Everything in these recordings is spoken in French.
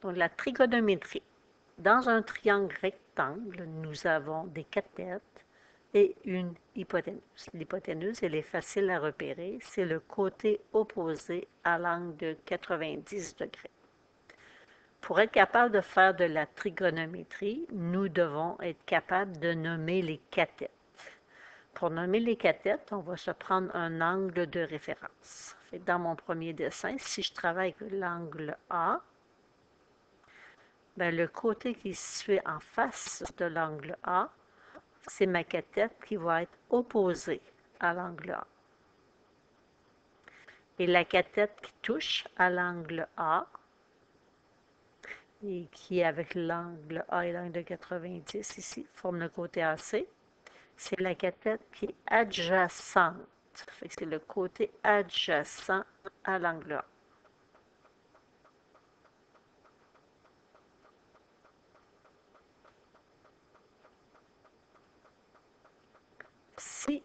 Donc, la trigonométrie. Dans un triangle rectangle, nous avons des cathètes et une hypoténuse. L'hypoténuse, elle est facile à repérer. C'est le côté opposé à l'angle de 90 degrés. Pour être capable de faire de la trigonométrie, nous devons être capables de nommer les cathètes. Pour nommer les cathètes, on va se prendre un angle de référence. Dans mon premier dessin, si je travaille avec l'angle A, bien, le côté qui est situé en face de l'angle A, c'est ma cathète qui va être opposée à l'angle A. Et la cathète qui touche à l'angle A, et qui est avec l'angle A et l'angle de 90 ici, forme le côté AC, c'est la cathète qui est adjacente. C'est le côté adjacent à l'angle A. Si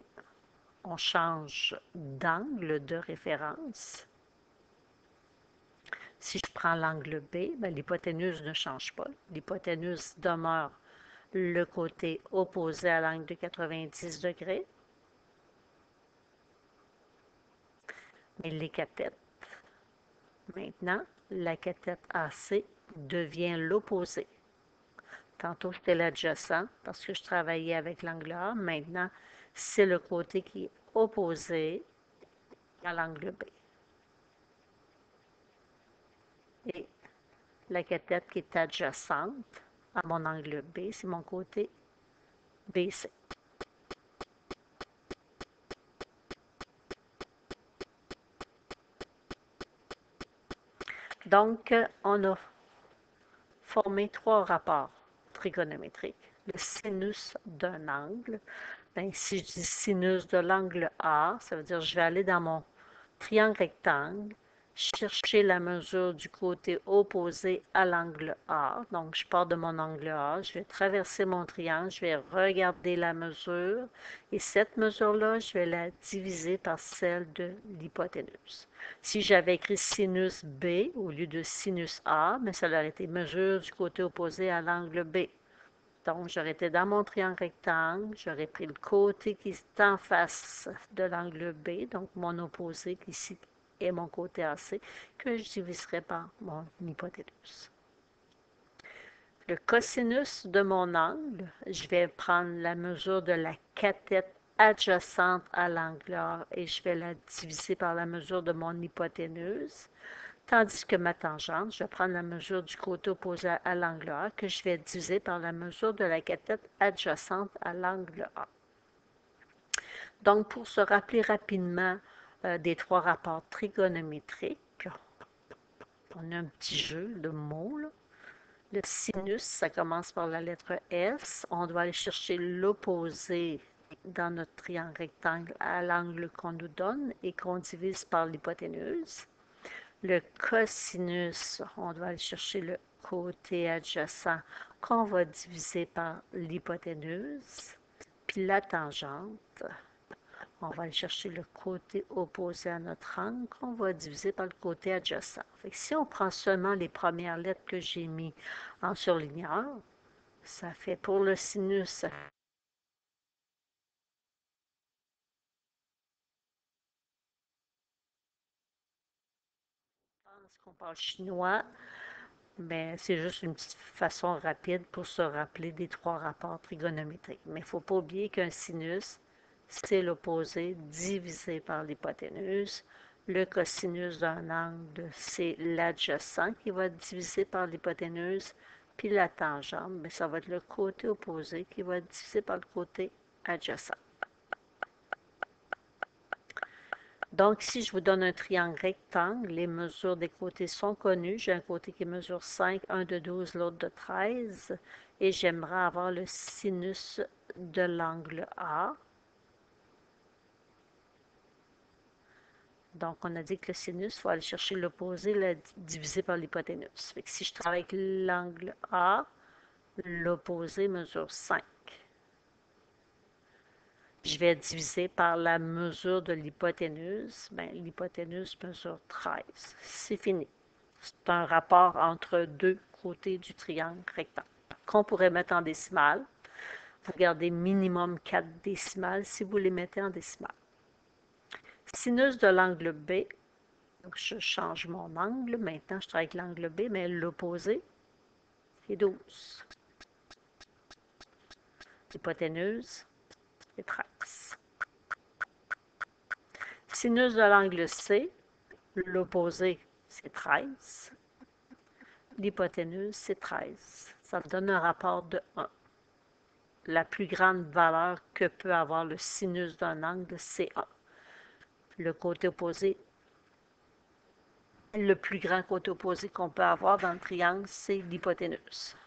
on change d'angle de référence, si je prends l'angle B, bien, l'hypoténuse ne change pas. L'hypoténuse demeure le côté opposé à l'angle de 90 degrés. Mais les cathètes, maintenant, la cathète AC devient l'opposé. Tantôt, c'était l'adjacent parce que je travaillais avec l'angle A. Maintenant, c'est le côté qui est opposé à l'angle B. Et la cathète qui est adjacente à mon angle B, c'est mon côté BC. Donc, on a formé trois rapports trigonométriques. Le sinus d'un angle. Bien, si je dis sinus de l'angle A, ça veut dire que je vais aller dans mon triangle rectangle, chercher la mesure du côté opposé à l'angle A. Donc, je pars de mon angle A, je vais traverser mon triangle, je vais regarder la mesure et cette mesure-là, je vais la diviser par celle de l'hypoténuse. Si j'avais écrit sinus B au lieu de sinus A, mais ça aurait été mesure du côté opposé à l'angle B. Donc, j'aurais été dans mon triangle rectangle, j'aurais pris le côté qui est en face de l'angle B, donc mon opposé qui ici est mon côté AC, que je diviserai par mon hypoténuse. Le cosinus de mon angle, je vais prendre la mesure de la cathète adjacente à l'angle A et je vais la diviser par la mesure de mon hypoténuse. Tandis que ma tangente, je vais prendre la mesure du côté opposé à l'angle A que je vais diviser par la mesure de la cathète adjacente à l'angle A. Donc, pour se rappeler rapidement des trois rapports trigonométriques, on a un petit jeu de mots, là. Le sinus, ça commence par la lettre S. On doit aller chercher l'opposé dans notre triangle rectangle à l'angle qu'on nous donne et qu'on divise par l'hypoténuse. Le cosinus, on doit aller chercher le côté adjacent qu'on va diviser par l'hypoténuse. Puis la tangente, on va aller chercher le côté opposé à notre angle qu'on va diviser par le côté adjacent. Fait que si on prend seulement les premières lettres que j'ai mis en surligneur, ça fait pour le sinus, ça fait qu'on parle chinois, mais c'est juste une petite façon rapide pour se rappeler des trois rapports trigonométriques. Mais il ne faut pas oublier qu'un sinus, c'est l'opposé divisé par l'hypoténuse. Le cosinus d'un angle, c'est l'adjacent qui va être divisé par l'hypoténuse. Puis la tangente, mais ça va être le côté opposé qui va être divisé par le côté adjacent. Donc, si je vous donne un triangle rectangle, les mesures des côtés sont connues. J'ai un côté qui mesure 5, un de 12, l'autre de 13. Et j'aimerais avoir le sinus de l'angle A. Donc, on a dit que le sinus, il faut aller chercher l'opposé, le diviser par l'hypoténuse. Fait que si je travaille avec l'angle A, l'opposé mesure 5. Je vais diviser par la mesure de l'hypoténuse. Bien, l'hypoténuse mesure 13. C'est fini. C'est un rapport entre deux côtés du triangle rectangle qu'on pourrait mettre en décimale. Vous gardez minimum 4 décimales si vous les mettez en décimale. Sinus de l'angle B. Donc, je change mon angle. Maintenant, je travaille avec l'angle B, mais l'opposé, c'est 12. L'hypoténuse, c'est 13. Sinus de l'angle C, l'opposé, c'est 13. L'hypoténuse, c'est 13. Ça me donne un rapport de 1. La plus grande valeur que peut avoir le sinus d'un angle, c'est 1. Le côté opposé, le plus grand côté opposé qu'on peut avoir dans le triangle, c'est l'hypoténuse.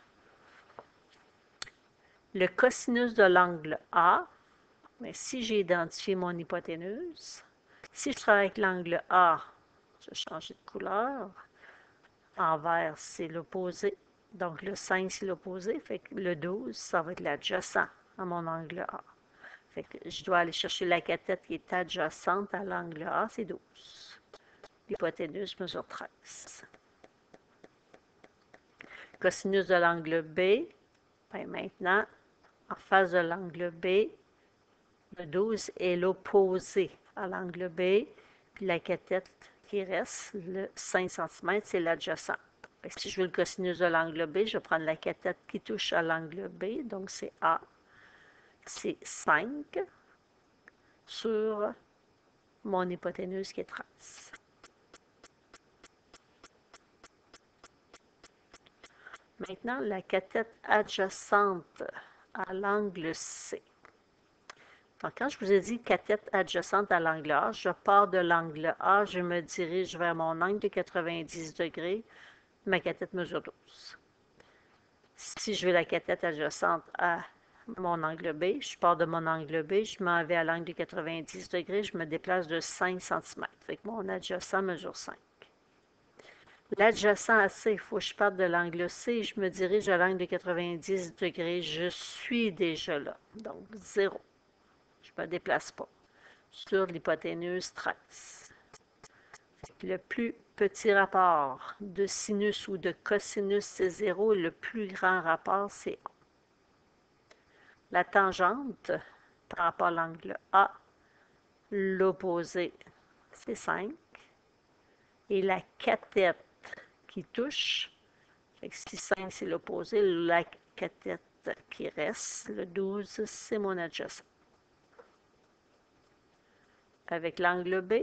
Le cosinus de l'angle A, mais si j'ai identifié mon hypoténuse, si je travaille avec l'angle A, je vais changer de couleur. En vert, c'est l'opposé. Donc, le 5, c'est l'opposé. Fait que le 12, ça va être l'adjacent à mon angle A. Fait que je dois aller chercher la cathète qui est adjacente à l'angle A, c'est 12. L'hypoténuse mesure 13. Cosinus de l'angle B, bien maintenant, en face de l'angle B, le 12 est l'opposé à l'angle B, puis la cathète qui reste, le 5 cm, c'est l'adjacent. Si je veux le cosinus de l'angle B, je vais prendre la cathète qui touche à l'angle B, donc c'est A, c'est 5 sur mon hypoténuse qui est 13. Maintenant, la cathète adjacente à l'angle C. Donc, quand je vous ai dit cathète adjacente à l'angle A, je pars de l'angle A, je me dirige vers mon angle de 90 degrés, ma cathète mesure 12. Si je veux la cathète adjacente à mon angle B, je pars de mon angle B, je m'en vais à l'angle de 90 degrés, je me déplace de 5 cm. Fait que mon adjacent mesure 5. L'adjacent à C, il faut que je parte de l'angle C, je me dirige à l'angle de 90 degrés, je suis déjà là. Donc, 0. Je ne me déplace pas. Sur l'hypoténuse 13. Le plus petit rapport de sinus ou de cosinus, c'est 0. Le plus grand rapport, c'est 1. La tangente par rapport à l'angle A, l'opposé, c'est 5. Et la cathète qui touche, si 5 c'est l'opposé, la cathète qui reste, le 12, c'est mon adjacent. Avec l'angle B,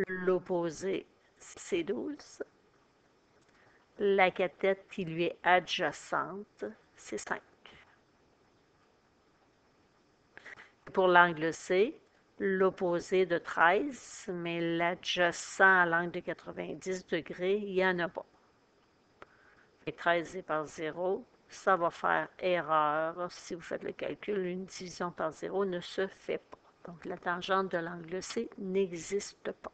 l'opposé, c'est 12. La cathète qui lui est adjacente, c'est 5. Pour l'angle C, l'opposé de 13, mais l'adjacent à l'angle de 90 degrés, il n'y en a pas. Et 13 est par 0, ça va faire erreur. Si vous faites le calcul, une division par 0 ne se fait pas. Donc, la tangente de l'angle C n'existe pas.